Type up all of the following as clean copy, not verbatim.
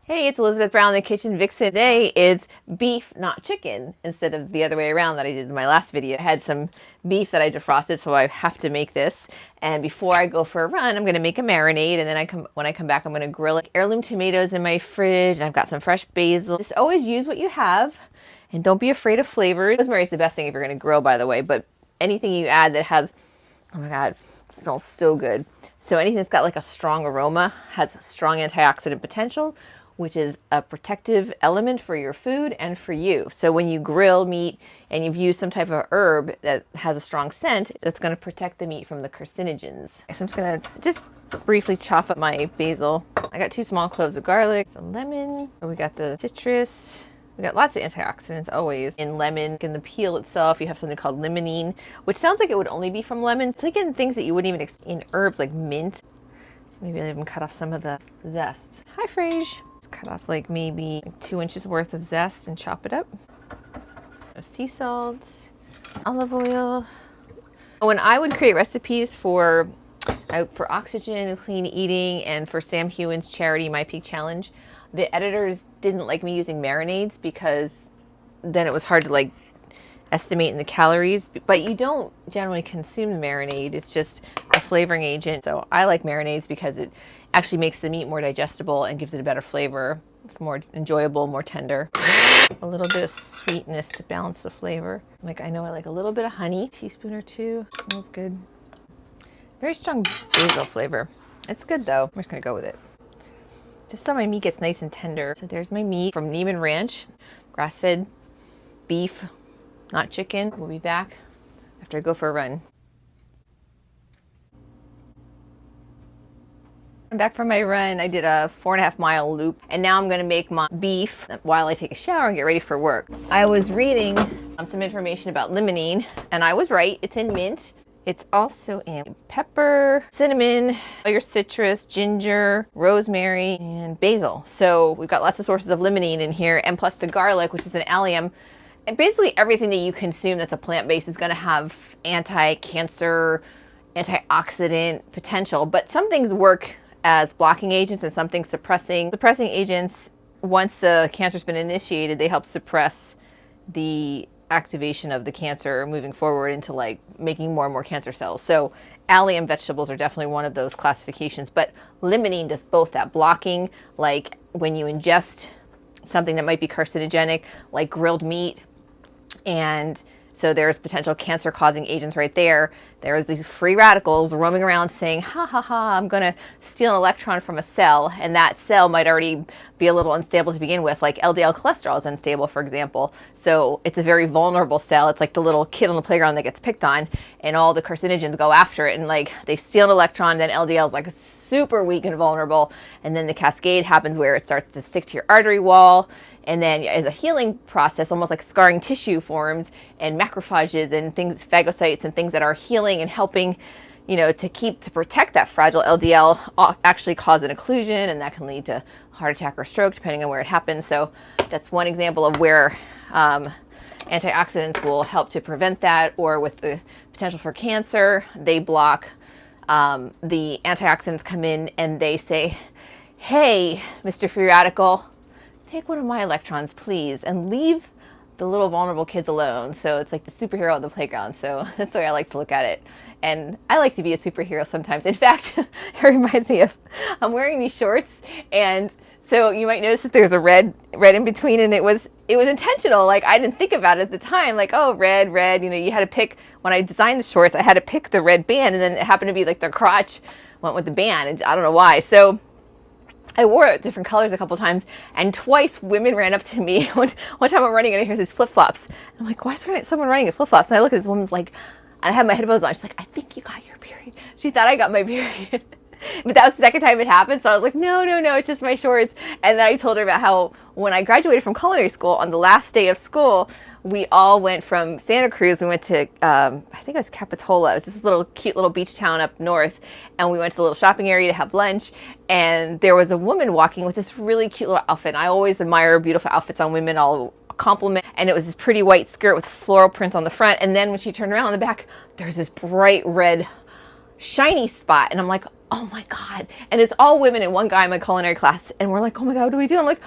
Hey, it's Elizabeth Brown, the Kitchen Vixen. Today it's beef, not chicken, instead of the other way around that I did in my last video. I had some beef that I defrosted, so I have to make this. And before I go for a run, I'm gonna make a marinade, and then when I come back, I'm gonna grill it. Heirloom tomatoes in my fridge, and I've got some fresh basil. Just always use what you have, and don't be afraid of flavors. Rosemary is the best thing if you're gonna grill, by the way, but anything you add that has, oh my God, it smells so good. So anything that's got like a strong aroma has strong antioxidant potential, which is a protective element for your food and for you. So when you grill meat and you've used some type of herb that has a strong scent, that's gonna protect the meat from the carcinogens. So I'm just gonna briefly chop up my basil. I got 2 small cloves of garlic, some lemon, we got the citrus. We got lots of antioxidants always in lemon. In the peel itself, you have something called limonene, which sounds like it would only be from lemons. It's like in things that you wouldn't even in herbs like mint. Maybe I'll even cut off some of the zest. Hi, Frage. Just cut off like maybe 2 inches worth of zest and chop it up. Sea salt, olive oil. When I would create recipes for Oxygen, Clean Eating, and for Sam Hewen's charity, My Peak Challenge, the editors didn't like me using marinades because then it was hard to like estimate in the calories, but you don't generally consume the marinade. It's just a flavoring agent. So I like marinades because it actually makes the meat more digestible and gives it a better flavor. It's more enjoyable, more tender. A little bit of sweetness to balance the flavor. Like I know I like a little bit of honey, teaspoon or 2. Smells good. Very strong basil flavor. It's good though. I'm just gonna go with it. Just so my meat gets nice and tender. So there's my meat from Neiman Ranch, grass-fed beef, not chicken. We'll be back after I go for a run. I'm back from my run. I did a 4.5-mile loop, and now I'm gonna make my beef while I take a shower and get ready for work. I was reading some information about limonene, and I was right. It's in mint. It's also in pepper, cinnamon, all your citrus, ginger, rosemary, and basil. So we've got lots of sources of limonene in here, and plus the garlic, which is an allium. And basically everything that you consume that's a plant-based is gonna have anti-cancer, antioxidant potential, but some things work as blocking agents and some things suppressing. Suppressing agents, once the cancer's been initiated, they help suppress the activation of the cancer moving forward into like making more and more cancer cells. So allium vegetables are definitely one of those classifications, but limonene does both that, blocking, like when you ingest something that might be carcinogenic, like grilled meat, and so there's potential cancer causing agents right there. There's these free radicals roaming around saying, ha ha ha, I'm gonna steal an electron from a cell, and that cell might already be a little unstable to begin with, like LDL cholesterol is unstable, for example. So it's a very vulnerable cell. It's like the little kid on the playground that gets picked on, and all the carcinogens go after it, and like they steal an electron, then LDL is like super weak and vulnerable, and then the cascade happens where it starts to stick to your artery wall, and then as a healing process, almost like scarring tissue forms, and macrophages and things, phagocytes and things that are healing and helping, you know, to protect that fragile LDL actually cause an occlusion, and that can lead to heart attack or stroke depending on where it happens. So that's one example of where antioxidants will help to prevent that, or with the potential for cancer, they block the antioxidants come in and they say, hey, Mr. Free Radical, take one of my electrons, please, and leave the little vulnerable kids alone. So it's like the superhero at the playground. So that's the way I like to look at it. And I like to be a superhero sometimes. In fact, it reminds me of, I'm wearing these shorts, and so you might notice that there's a red in between, and it was intentional. Like I didn't think about it at the time, like, oh, red, you know, you had to pick, when I designed the shorts, I had to pick the red band, and then it happened to be like the crotch went with the band, and I don't know why. So I wore it different colors a couple times, and twice women ran up to me. One time I'm running and I hear these flip-flops. I'm like, why is someone running in flip-flops? And I look at this woman's like, and I have my headphones on. She's like, I think you got your period. She thought I got my period. But that was the second time it happened. So I was like, no, it's just my shorts. And then I told her about how when I graduated from culinary school, on the last day of school, we all went from Santa Cruz. We went to, I think it was Capitola. It was just a little cute little beach town up north. And we went to the little shopping area to have lunch. And there was a woman walking with this really cute little outfit. And I always admire beautiful outfits on women. I'll compliment. And it was this pretty white skirt with floral print on the front. And then when she turned around on the back, there's this bright red shiny spot. And I'm like, Oh my God. And it's all women and one guy in my culinary class. And we're like, oh my God, what do we do? I'm like,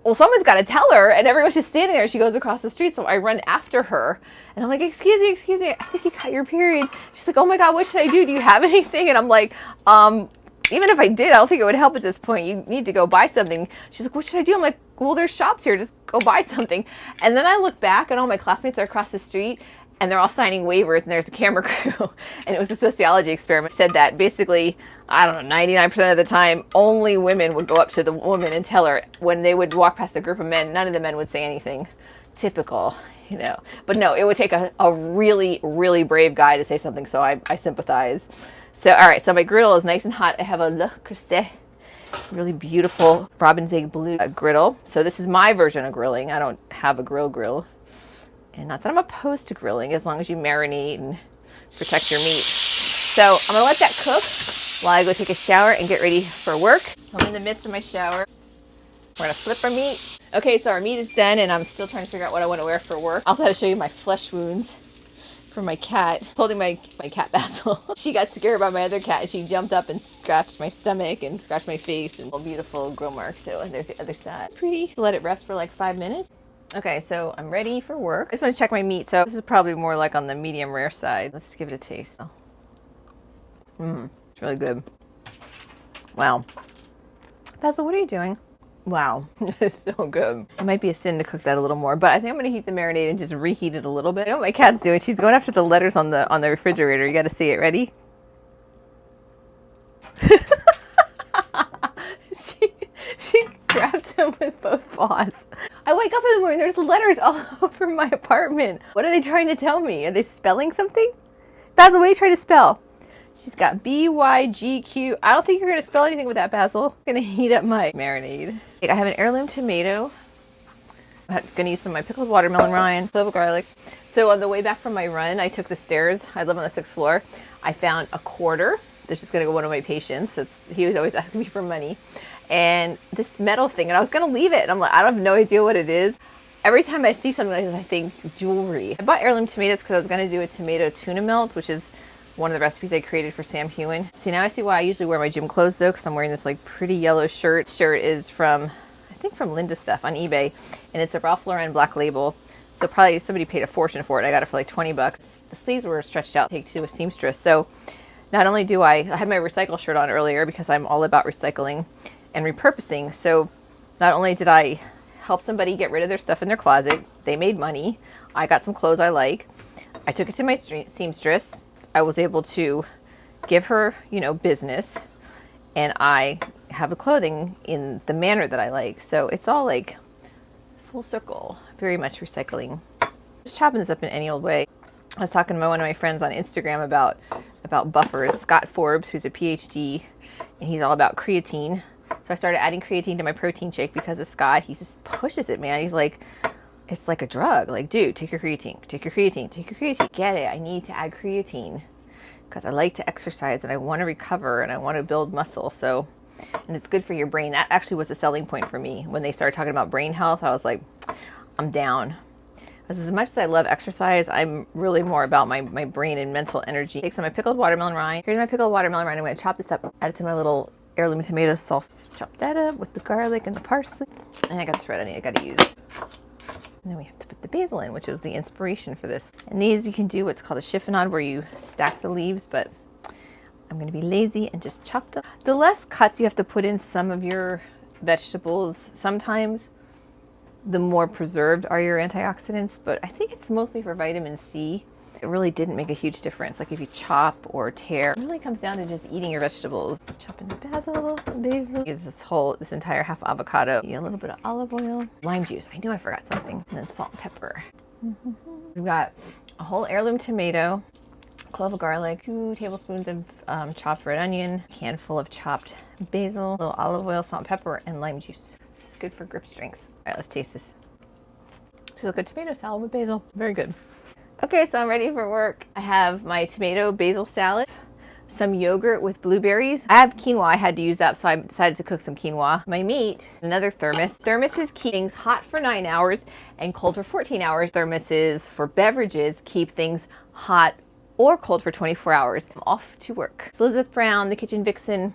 well, someone's got to tell her. And everyone's just standing there. She goes across the street. So I run after her. And I'm like, excuse me. I think you got your period. She's like, oh my God, what should I do? Do you have anything? And I'm like, even if I did, I don't think it would help at this point. You need to go buy something. She's like, what should I do? I'm like, well, there's shops here. Just go buy something. And then I look back and all my classmates are across the street and they're all signing waivers and there's a camera crew. And it was a sociology experiment. It said that basically, I don't know, 99% of the time, only women would go up to the woman and tell her. When they would walk past a group of men, none of the men would say anything. Typical, you know. But no, it would take a really, really brave guy to say something, so I sympathize. So, all right, so my griddle is nice and hot. I have a Le Creuset, really beautiful robin's egg blue griddle. So this is my version of grilling. I don't have a grill. And not that I'm opposed to grilling, as long as you marinate and protect your meat. So I'm gonna let that cook while I go take a shower and get ready for work. So I'm in the midst of my shower. We're gonna flip our meat. Okay, so our meat is done and I'm still trying to figure out what I wanna wear for work. I also had to show you my flesh wounds for my cat. Holding my cat Basil. She got scared by my other cat and she jumped up and scratched my stomach and scratched my face and a beautiful grill mark. So and there's the other side. Pretty. Let it rest for like 5 minutes. Okay, so I'm ready for work. I just want to check my meat. So this is probably more like on the medium rare side. Let's give it a taste. It's really good. Wow. Basil, what are you doing? Wow, it's so good. It might be a sin to cook that a little more, but I think I'm gonna heat the marinade and just reheat it a little bit. I know what my cat's doing. She's going after the letters on the refrigerator. You gotta see it. Ready? She grabs him with both paws. I wake up in the morning, there's letters all over my apartment. What are they trying to tell me? Are they spelling something? Basil, what are you trying to spell? She's got BYGQ. I don't think you're gonna spell anything with that, Basil. I'm gonna heat up my marinade. I have an heirloom tomato. I'm gonna use some of my pickled watermelon rind, clove of garlic. So on the way back from my run, I took the stairs. I live on the 6th floor. I found a quarter. This is gonna go to one of my patients. He was always asking me for money. And this metal thing, and I was gonna leave it. And I'm like, I have no idea what it is. Every time I see something like this, I think jewelry. I bought heirloom tomatoes because I was gonna do a tomato tuna melt, which is one of the recipes I created for Sam Hewen. See, now I see why I usually wear my gym clothes though, because I'm wearing this like pretty yellow shirt. Shirt is from, I think from Linda Stuff on eBay, and it's a Ralph Lauren black label. So probably somebody paid a fortune for it. I got it for like 20 bucks. The sleeves were stretched out, take to a seamstress. So not only do I had my recycle shirt on earlier because I'm all about recycling and repurposing. So not only did I help somebody get rid of their stuff in their closet, they made money. I got some clothes I like. I took it to my seamstress. I was able to give her, business, and I have the clothing in the manner that I like. So it's all like full circle, very much recycling. Just chopping this up in any old way. I was talking to one of my friends on Instagram about buffers, Scott Forbes, who's a PhD, and he's all about creatine. So I started adding creatine to my protein shake because of Scott. He just pushes it, man. He's like, it's like a drug. Like, dude, take your creatine, take your creatine, take your creatine. Get it. I need to add creatine because I like to exercise and I want to recover and I want to build muscle. So, and it's good for your brain. That actually was a selling point for me. When they started talking about brain health, I was like, I'm down. Because as much as I love exercise, I'm really more about my brain and mental energy. Take some of my pickled watermelon rind. Here's my pickled watermelon rind. I'm going to chop this up, add it to my little heirloom tomato sauce. Chop that up with the garlic and the parsley. And I got this red onion I got to use. And then we have to put the basil in, which was the inspiration for this. And these you can do what's called a chiffonade, where you stack the leaves, but I'm going to be lazy and just chop them. The less cuts you have to put in some of your vegetables, sometimes the more preserved are your antioxidants, but I think it's mostly for vitamin C. It really didn't make a huge difference. Like if you chop or tear, it really comes down to just eating your vegetables. Chopping the basil. Use this entire half avocado. A little bit of olive oil, lime juice. I knew I forgot something. And then salt and pepper. We've got a whole heirloom tomato, clove of garlic, 2 tablespoons of chopped red onion, a handful of chopped basil, a little olive oil, salt and pepper, and lime juice. This is good for grip strength. All right, let's taste this. This is like a tomato salad with basil. Very good. Okay, so I'm ready for work. I have my tomato basil salad, some yogurt with blueberries. I have quinoa, I had to use that, so I decided to cook some quinoa. My meat, another thermos. Thermoses keep things hot for 9 hours and cold for 14 hours. Thermoses for beverages keep things hot or cold for 24 hours. I'm off to work. It's Elizabeth Brown, the kitchen vixen.